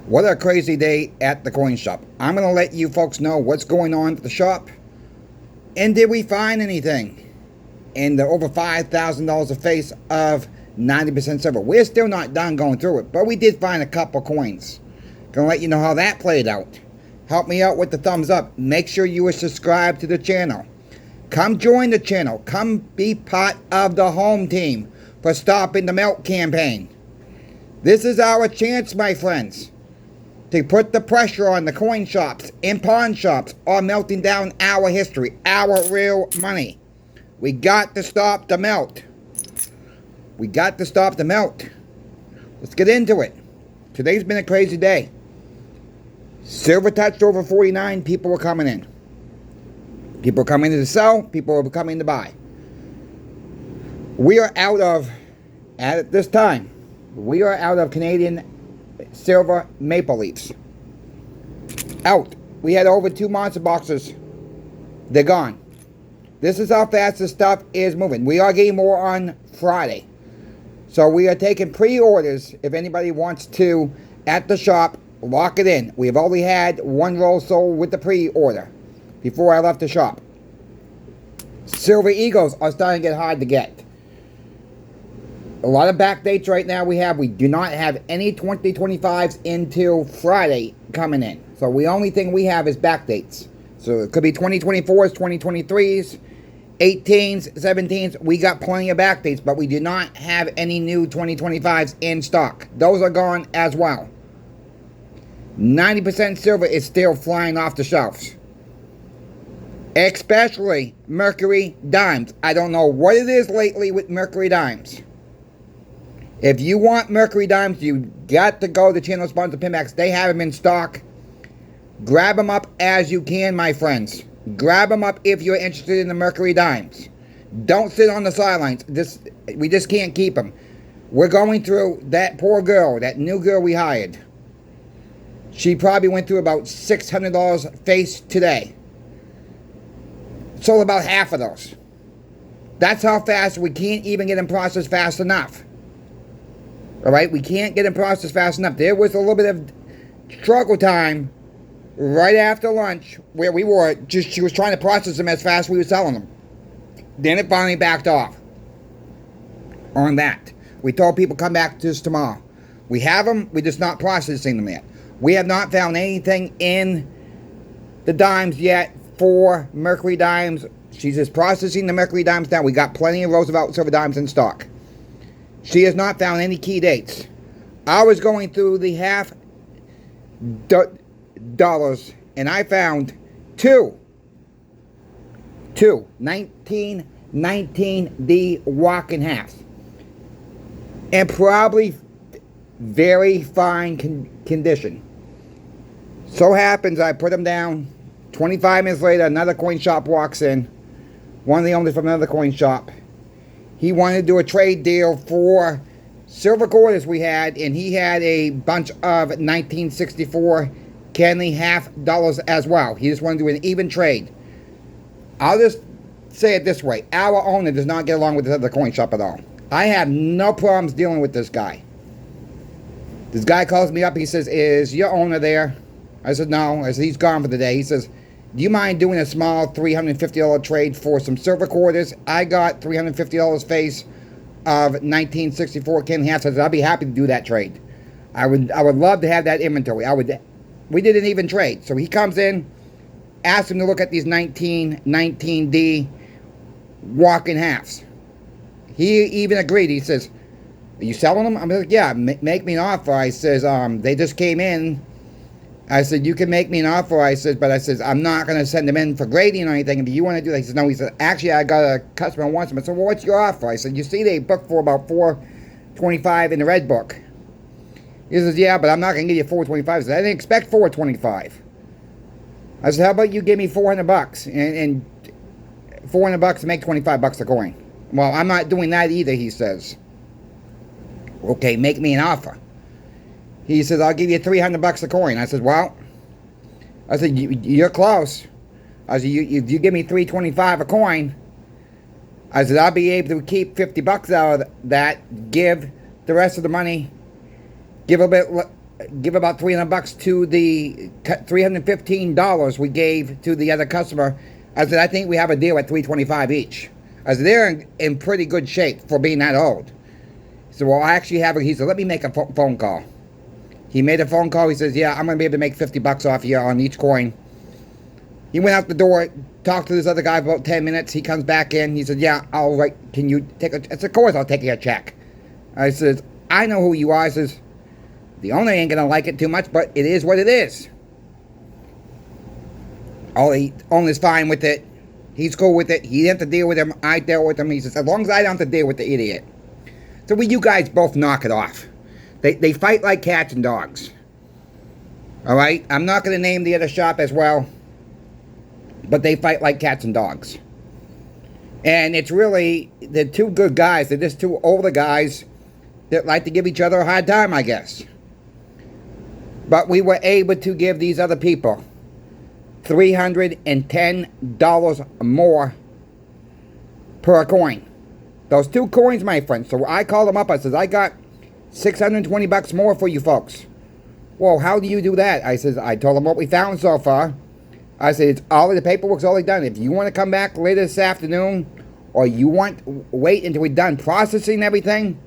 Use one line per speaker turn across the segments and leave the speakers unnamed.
What a crazy day at the coin shop. I'm going to let you folks know what's going on at the shop. And did we find anything in the over $5,000 a face of 90% silver? We're still not done going through it, but we did find a couple coins. Going to let you know how that played out. Help me out with the thumbs up. Make sure you are subscribed to the channel. Come join the channel. Come be part of the home team for Stopping the Melt campaign. This is our chance, my friends, to put the pressure on the coin shops and pawn shops on melting down our history, our real money. We got to stop the melt. We got to stop the melt. Let's get into it. Today's been a crazy day. Silver touched over 49. People were coming in. People are coming in to sell. People are coming to buy. We are out of, at this time, we are out of Canadian silver maple leafs. Out. We had over 2 monster boxes. They're gone. This is how fast this stuff is moving. We are getting more on Friday. So we are taking pre-orders if anybody wants to, at the shop, lock it in. We have only had 1 roll sold with the pre-order before I left the shop. Silver Eagles are starting to get hard to get. A lot of back dates right now we do not have any 2025s until Friday coming in. So the only thing we have is back dates. So it could be 2024s, 2023s, 18s, 17s. We got plenty of back dates, but we do not have any new 2025s in stock. Those are gone as well. 90% silver is still flying off the shelves. Especially Mercury dimes. I don't know what it is lately with Mercury dimes. If you want Mercury dimes, you got to go to channel sponsor Pinbacks. They have them in stock. Grab them up as you can, my friends. Grab them up if you're interested in the Mercury dimes. Don't sit on the sidelines. We just can't keep them. We're going through that poor girl, that new girl we hired. She probably went through about $600 face today. Sold about half of those. That's how fast we can't even get them processed fast enough. Alright, we can't get them processed fast enough. There was a little bit of struggle time right after lunch where we were just, she was trying to process them as fast as we were selling them. Then it finally backed off on that. We told people come back to us tomorrow. We have them, we're just not processing them yet. We have not found anything in the dimes yet for Mercury dimes. She's just processing the Mercury dimes now. We got plenty of Roosevelt silver dimes in stock. She has not found any key dates. I was going through the half dollars and I found two 1919D walking halves. And probably very fine condition. So happens I put them down. 25 minutes later, another coin shop walks in. One of the owners from another coin shop. He wanted to do a trade deal for silver quarters we had, and he had a bunch of 1964 Canley half dollars as well. He just wanted to do an even trade. I'll just say it this way. Our owner does not get along with this other coin shop at all. I have no problems dealing with this guy. This guy calls me up. He says, "Is your owner there?" I said, "No." I said, "He's gone for the day." He says, "Do you mind doing a small $350 trade for some silver quarters? I got $350 face of 1964 Canley halves." I said, "I'll be happy to do that trade. I would love to have that inventory." We did an even trade. So he comes in, asks him to look at these 1919D walking halves. He even agreed. He says, "Are you selling them?" I'm like, "Yeah, make me an offer." I says, "They just came in." I said, "You can make me an offer." I said, "But I says, I'm not going to send them in for grading or anything. If you want to do that," he says, "No." He said, "Actually, I got a customer who wants them." I said, "Well, what's your offer?" I said, "You see, they booked for about $425 in the red book." He says, "Yeah, but I'm not going to give you $425. I said, "I didn't expect $425. I said, "How about you give me $400 and $400 to make $25 a coin?" "Well, I'm not doing that either," he says. "Okay, make me an offer." He says, "I'll give you $300 a coin." I said, "Well," I said, "You're close." I said, if you give me $3.25 a coin, I said, I'll be able to keep $50 out of that, give the rest of the money, give a bit give about $300 to the $315 we gave to the other customer. I said, I think we have a deal at $325 each. I said, they're in pretty good shape for being that old. He said, well, I actually have it. He said, let me make a phone call. He made a phone call. He says, yeah, I'm going to be able to make $50 off you on each coin. He went out the door, talked to this other guy for about 10 minutes. He comes back in. He said, yeah, all right, can you take a... I said, of course I'll take your check. I said, I know who you are. I says, the owner ain't going to like it too much, but it is what it is. The owner's fine with it. He's cool with it. He didn't have to deal with him. I dealt with him. He says, as long as I don't have to deal with the idiot. So will you guys both knock it off? They fight like cats and dogs. All right? I'm not going to name the other shop as well. But they fight like cats and dogs. And it's really, they're two good guys. They're just two older guys that like to give each other a hard time, I guess. But we were able to give these other people $310 more per coin. Those 2 coins, my friends. So I called them up. I says, I got $620 more for you folks. Well, how do you do that? I says, I told them what we found so far. I said, it's all of the paperwork's already done. If you want to come back later this afternoon, or you want wait until we're done processing everything,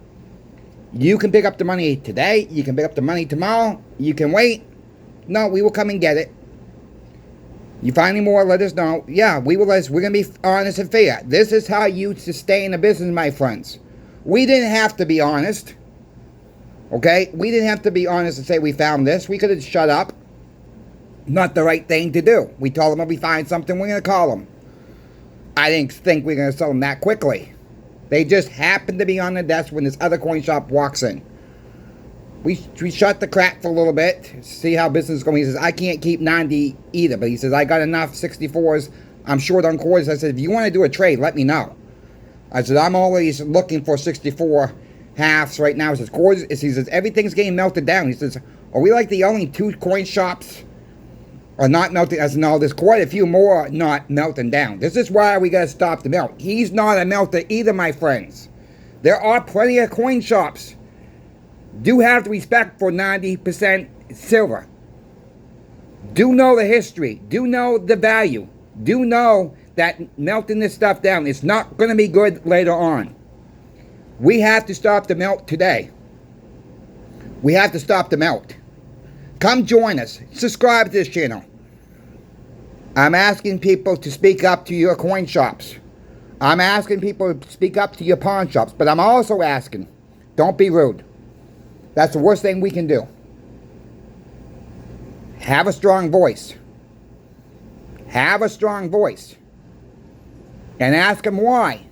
you can pick up the money today. You can pick up the money tomorrow. You can wait. No, we will come and get it. You find any more, let us know. Yeah, we will. We're going to be honest and fair. This is how you sustain a business, my friends. We didn't have to be honest. Okay? We didn't have to be honest and say we found this. We could have shut up. Not the right thing to do. We told them if we find something, we're going to call them. I didn't think we were going to sell them that quickly. They just happened to be on the desk when this other coin shop walks in. We shut the crap for a little bit, see how business is going. He says, I can't keep 90 either, but he says, I got enough 64s. I'm short on quarters. I said, if you want to do a trade, let me know. I said, I'm always looking for 64 halves right now. He says, quarters. He says, everything's getting melted down. He says, are we like the only 2 coin shops are not melting? I said, no, there's quite a few more not melting down. This is why we got to stop the melt. He's not a melter either, my friends. There are plenty of coin shops. Do have the respect for 90% silver. Do know the history. Do know the value. Do know that melting this stuff down is not going to be good later on. We have to stop the melt today. We have to stop the melt. Come join us. Subscribe to this channel. I'm asking people to speak up to your coin shops. I'm asking people to speak up to your pawn shops. But I'm also asking, don't be rude. That's the worst thing we can do. Have a strong voice. Have a strong voice. And ask them why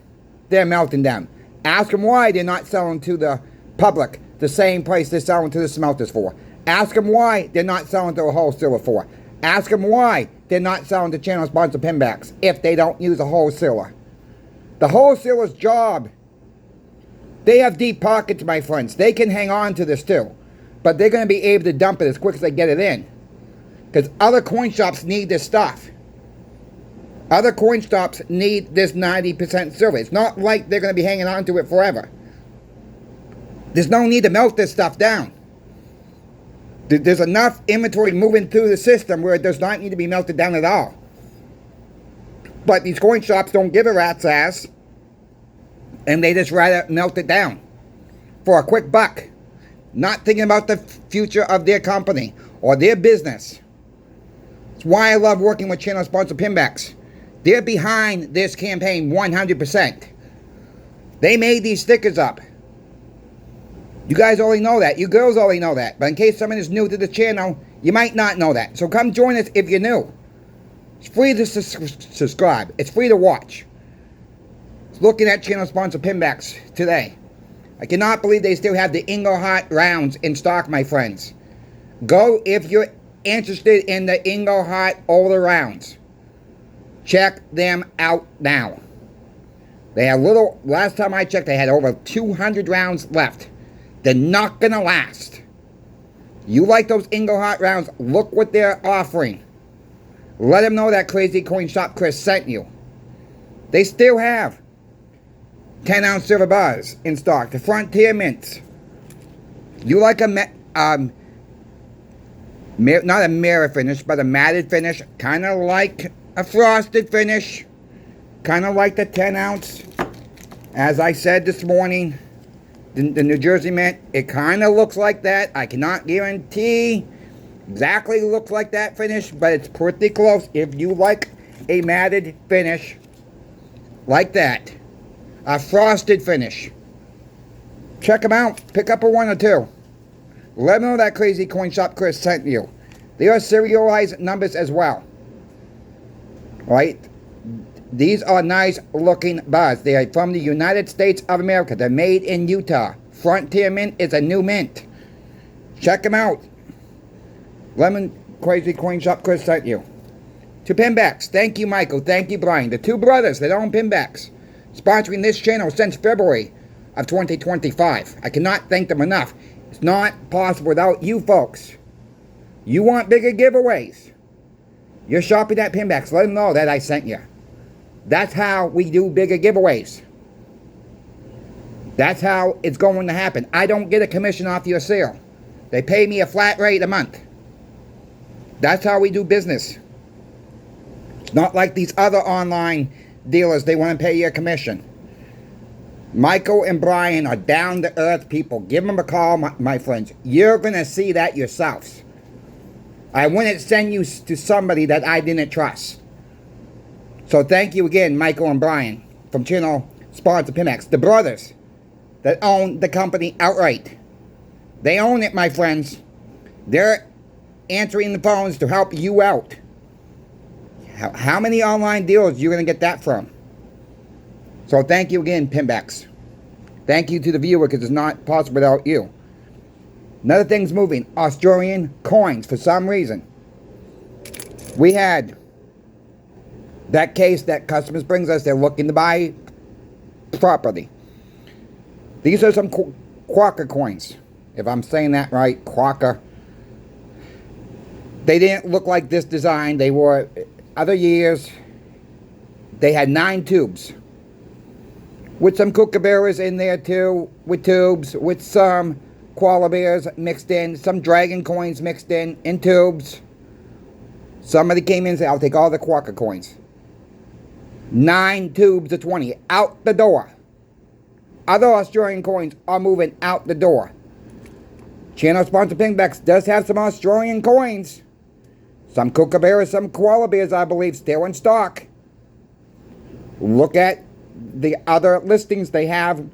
they're melting down. Ask them why they're not selling to the public the same price they're selling to the smelters for. Ask them why they're not selling to a wholesaler for. Ask them why they're not selling to channel sponsored pinbacks if they don't use a wholesaler. The wholesaler's job, they have deep pockets, my friends. They can hang on to this too. But they're going to be able to dump it as quick as they get it in. Because other coin shops need this stuff. Other coin shops need this 90% silver. It's not like they're going to be hanging on to it forever. There's no need to melt this stuff down. There's enough inventory moving through the system where it does not need to be melted down at all. But these coin shops don't give a rat's ass. And they just rather melt it down for a quick buck. Not thinking about the future of their company or their business. It's why I love working with channel sponsored pinbacks. They're behind this campaign 100%. They made these stickers up. You guys already know that. You girls already know that. But in case someone is new to the channel, you might not know that. So come join us if you're new. It's free to subscribe. It's free to watch. Looking at channel sponsored pinbacks today. I cannot believe they still have the Engelhardt rounds in stock, my friends. Go if you're interested in the Engelhardt older rounds. Check them out now. They have last time I checked, they had over 200 rounds left. They're not going to last. You like those Engelhardt rounds, look what they're offering. Let them know that Crazy Coin Shop Chris sent you. They still have 10-ounce silver bars in stock. The Frontier Mints. You like a Not a mirror finish, but a matted finish. Kind of like a frosted finish. Kind of like the 10 ounce. As I said this morning, the New Jersey Mint, it kind of looks like that. I cannot guarantee exactly looks like that finish, but it's pretty close. If you like a matted finish like that, a frosted finish, check them out. Pick up a one or two. Let me know that Crazy Coin Shop Chris sent you. They are serialized numbers as well. Right? These are nice looking bars. They are from the United States of America. They're made in Utah. Frontier Mint is a new mint. Check them out. Lemon Crazy Coin Shop Chris sent you. To Pinbacks. Thank you, Michael. Thank you, Brian. The two brothers that own Pinbacks. Sponsoring this channel since February of 2025. I cannot thank them enough. It's not possible without you folks. You want bigger giveaways. You're shopping at Pinbacks. Let them know that I sent you. That's how we do bigger giveaways. That's how it's going to happen. I don't get a commission off your sale. They pay me a flat rate a month. That's how we do business. It's not like these other online dealers. They want to pay you a commission. Michael and Brian are down-to-earth people. Give them a call, my friends. You're going to see that yourselves. I wouldn't send you to somebody that I didn't trust. So thank you again, Michael and Brian, from channel sponsor Pinbacks. The brothers that own the company outright. They own it, my friends. They're answering the phones to help you out. How many online deals are you going to get that from? So thank you again, Pinbacks. Thank you to the viewer, because it's not possible without you. Another thing's moving. Australian coins, for some reason. We had that case that customers brings us. They're looking to buy property. These are some Quaker coins. If I'm saying that right, Quaker. They didn't look like this design. They were, other years, they had 9 tubes. With some kookaburras in there too, with tubes, with some koala bears mixed in, some dragon coins mixed in tubes. Somebody came in and said, I'll take all the Quaker coins. 9 tubes of 20, out the door. Other Australian coins are moving out the door. Channel sponsor Pinbacks does have some Australian coins. Some kookaburras, some koala bears, I believe, still in stock. Look at the other listings they have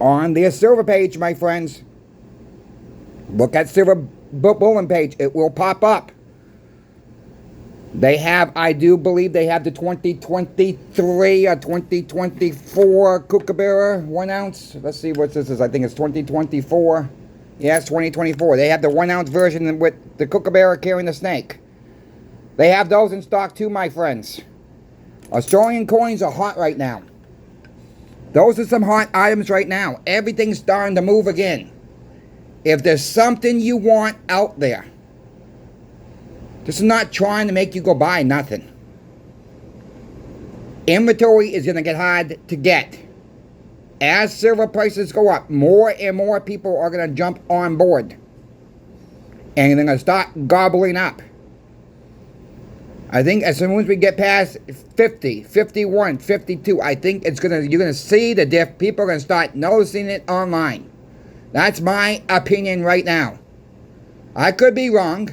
on their silver page, my friends. Look at silver bullion page. It will pop up. They have, I do believe they have the 2023 or 2024 kookaburra 1 ounce. Let's see what this is. I think it's 2024. Yes, 2024. They have the 1 ounce version with the kookaburra carrying the snake. They have those in stock too, my friends. Australian coins are hot right now. Those are some hot items right now. Everything's starting to move again. If there's something you want out there, this is not trying to make you go buy nothing. Inventory is going to get hard to get. As silver prices go up, more and more people are going to jump on board. And they're going to start gobbling up. I think as soon as we get past 50, 51, 52, I think you're going to see the diff. People are going to start noticing it online. That's my opinion right now. I could be wrong.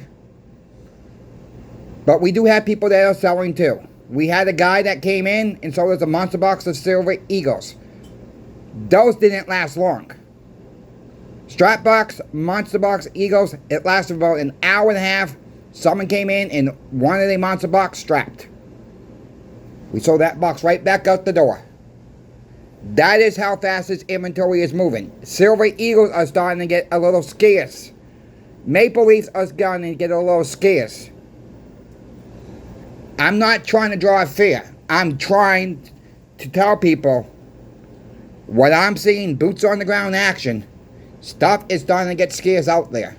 But we do have people that are selling too. We had a guy that came in and sold us a monster box of silver eagles. Those didn't last long. Strap box, monster box, eagles, it lasted about an hour and a half. Someone came in and wanted a monster box strapped. We sold that box right back out the door. That is how fast this inventory is moving. Silver eagles are starting to get a little scarce. Maple leafs are starting to get a little scarce. I'm not trying to draw a fear. I'm trying to tell people what I'm seeing, boots on the ground action. Stuff is starting to get scarce out there.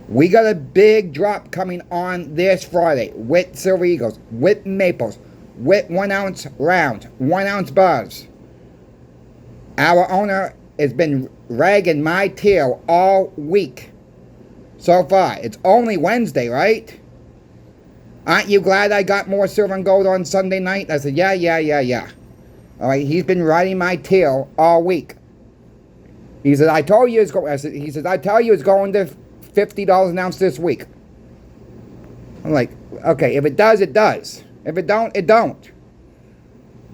We got a big drop coming on this Friday with silver eagles, with maples, with 1 ounce rounds, 1 ounce bars. Our owner has been ragging my tail all week so far. It's only Wednesday, right? Aren't you glad I got more silver and gold on Sunday night? I said, yeah. All right, he's been riding my tail all week. He said, I told you it's going. He said, I tell you it's going to $50 an ounce this week. I'm like, okay, if it does, it does. If it don't, it don't.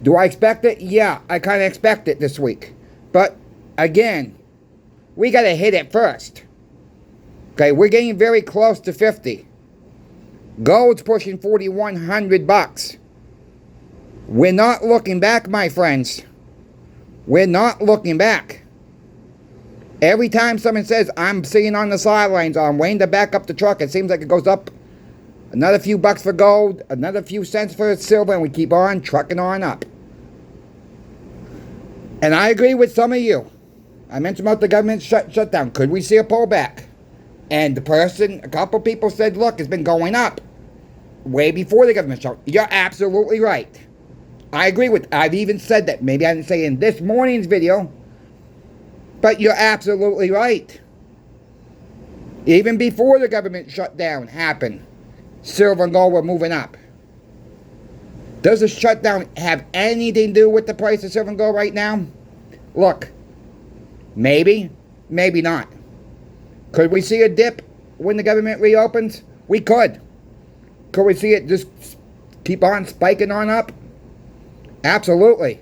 Do I expect it? Yeah, I kind of expect it this week. But again, we got to hit it first. Okay, we're getting very close to 50. Gold's pushing $4,100. We're not looking back, my friends. We're not looking back. Every time someone says, I'm sitting on the sidelines, or I'm waiting to back up the truck, it seems like it goes up another few bucks for gold, another few cents for silver, and we keep on trucking on up. And I agree with some of you. I mentioned about the government shutdown. Could we see a pullback? And a couple people said, look, it's been going up way before the government shutdown. You're absolutely right. I agree with, I've even said that. Maybe I didn't say in this morning's video, but you're absolutely right. Even before the government shutdown happened, silver and gold were moving up. Does the shutdown have anything to do with the price of silver and gold right now? Look, maybe, maybe not. Could we see a dip when the government reopens? We could. Could we see it just keep on spiking on up? Absolutely.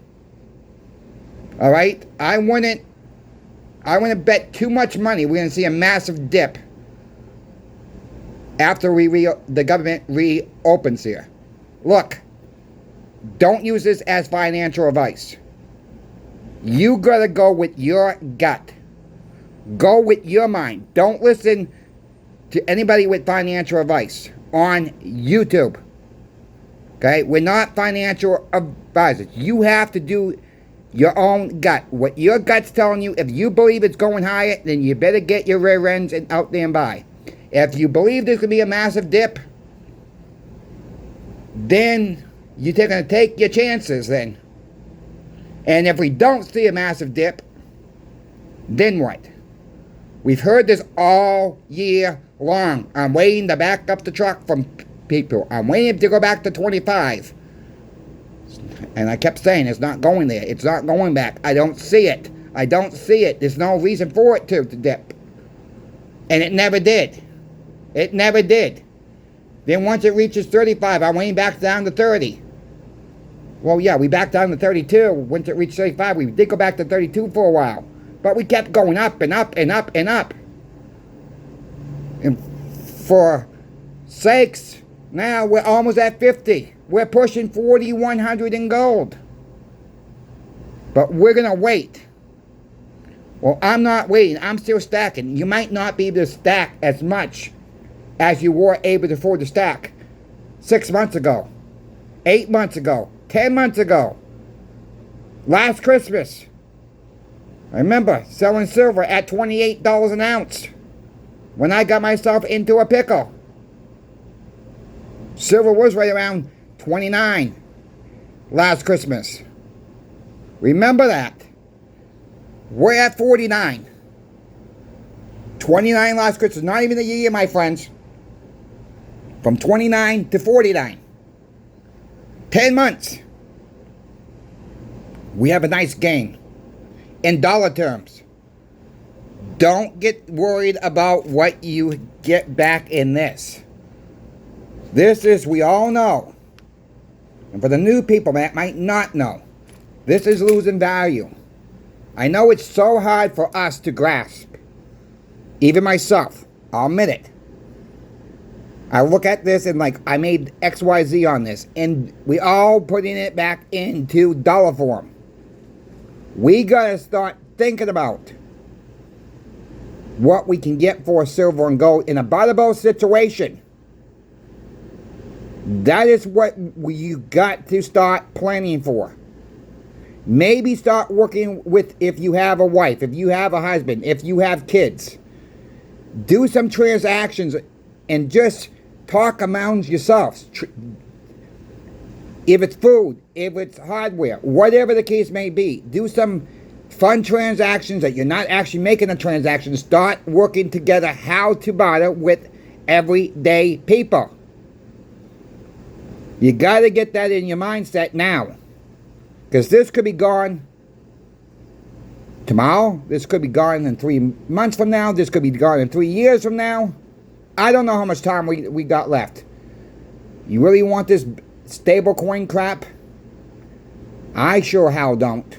All right? I wouldn't bet too much money we're going to see a massive dip after the government reopens here. Look, don't use this as financial advice. You got to go with your gut. Go with your mind. Don't listen to anybody with financial advice on YouTube. Okay? We're not financial advisors. You have to do your own gut. What your gut's telling you, if you believe it's going higher, then you better get your rear ends and out there and buy. If you believe there's going to be a massive dip, then you're going to take your chances then. And if we don't see a massive dip, then what? We've heard this all year long. I'm waiting to back up the truck from people. I'm waiting to go back to 25. And I kept saying it's not going there. It's not going back. I don't see it. I don't see it. There's no reason for it to dip. And it never did. It never did. Then once it reaches 35, I'm waiting back down to 30. Well, yeah, we backed down to 32. Once it reached 35, we did go back to 32 for a while. But we kept going up and up and up and up. And for sakes, now we're almost at 50. We're pushing 4,100 in gold. But we're going to wait. Well, I'm not waiting. I'm still stacking. You might not be able to stack as much as you were able to afford to stack 6 months ago, 8 months ago, 10 months ago, last Christmas. I remember selling silver at $28 an ounce when I got myself into a pickle. Silver was right around 29 last Christmas. Remember that. We're at 49. 29 last Christmas. Not even a year, my friends. From 29 to 49. 10 months. We have a nice gain. In dollar terms. Don't get worried about what you get back in this. This is, we all know. And for the new people that might not know, this is losing value. I know it's so hard for us to grasp. Even myself. I'll admit it. I look at this and like, I made XYZ on this. And we all putting it back into dollar form. We gotta start thinking about what we can get for silver and gold in a bottom situation. That is what you got to start planning for. Maybe start working with, if you have a wife, if you have a husband, if you have kids. Do some transactions and just talk among yourselves. If it's food, if it's hardware, whatever the case may be, do some fund transactions that you're not actually making a transaction. Start working together how to barter with everyday people. You got to get that in your mindset now. Because this could be gone tomorrow. This could be gone in 3 months from now. This could be gone in 3 years from now. I don't know how much time we got left. You really want this stable coin crap? I sure how don't.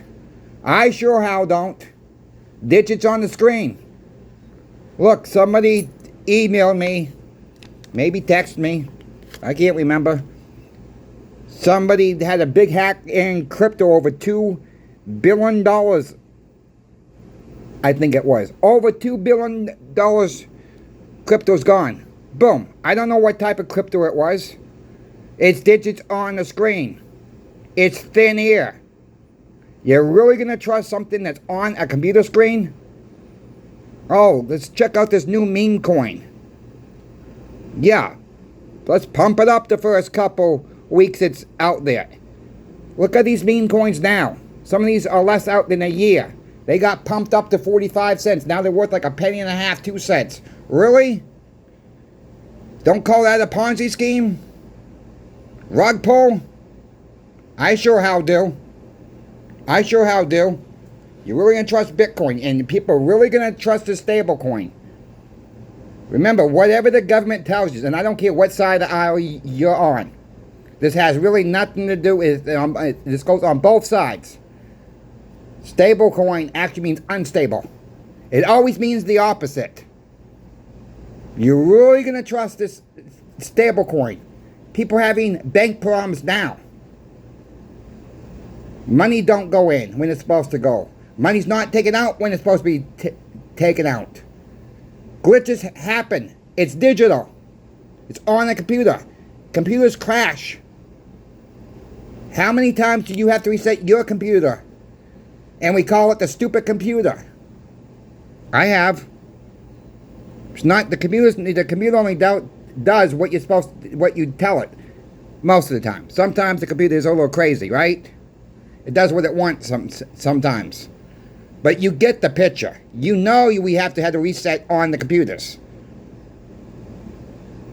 I sure how don't. Digits on the screen. Look, somebody emailed me, maybe texted me, I can't remember. Somebody had a big hack in crypto, over $2 billion. I think it was. Over $2 billion crypto's gone. Boom. I don't know what type of crypto it was. It's digits on the screen. It's thin air. You're really going to trust something that's on a computer screen? Oh, let's check out this new meme coin. Yeah. Let's pump it up the first couple weeks it's out there. Look at these meme coins now. Some of these are less out than a year. They got pumped up to 45 cents. Now they're worth like a penny and a half, 2 cents. Really? Don't call that a Ponzi scheme? Rug pull? I sure how do. I sure how do. You're really going to trust Bitcoin, and people are really going to trust the stable coin. Remember, whatever the government tells you, and I don't care what side of the aisle you're on, this has really nothing to do with, this goes on both sides. Stable coin actually means unstable. It always means the opposite. You're really going to trust this stable coin. People are having bank problems now. Money don't go in when it's supposed to go. Money's not taken out when it's supposed to be taken out. Glitches happen. It's digital. It's on a computer. Computers crash. How many times do you have to reset your computer? And we call it the stupid computer. I have. It's not the computer. The computer only does what what you tell it. Most of the time. Sometimes the computer is a little crazy, right? It does what it wants sometimes. But you get the picture. You know we have to reset on the computers.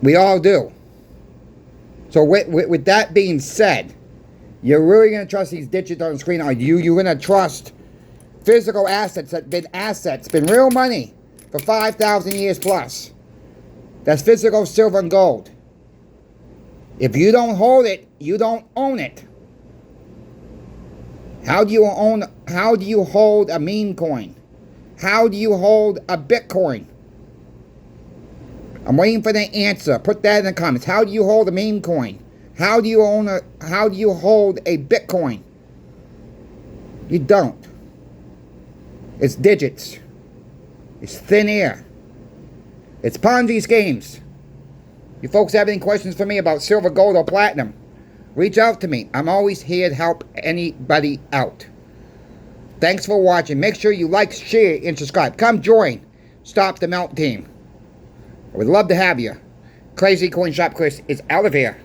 We all do. So with that being said, you're really going to trust these digits on the screen? Or you're going to trust physical assets that been real money for 5,000 years plus? That's physical silver and gold. If you don't hold it, you don't own it. How do you hold a meme coin? How do you hold a Bitcoin? I'm waiting for the answer. Put that in the comments. How do you hold a meme coin? How do you hold a Bitcoin? You don't. It's digits. It's thin air. It's Ponzi schemes. You folks have any questions for me about silver, gold, or platinum? Reach out to me. I'm always here to help anybody out. Thanks for watching. Make sure you like, share, and subscribe. Come join Stop the Melt team. I would love to have you. Crazy Coin Shop Chris is out of here.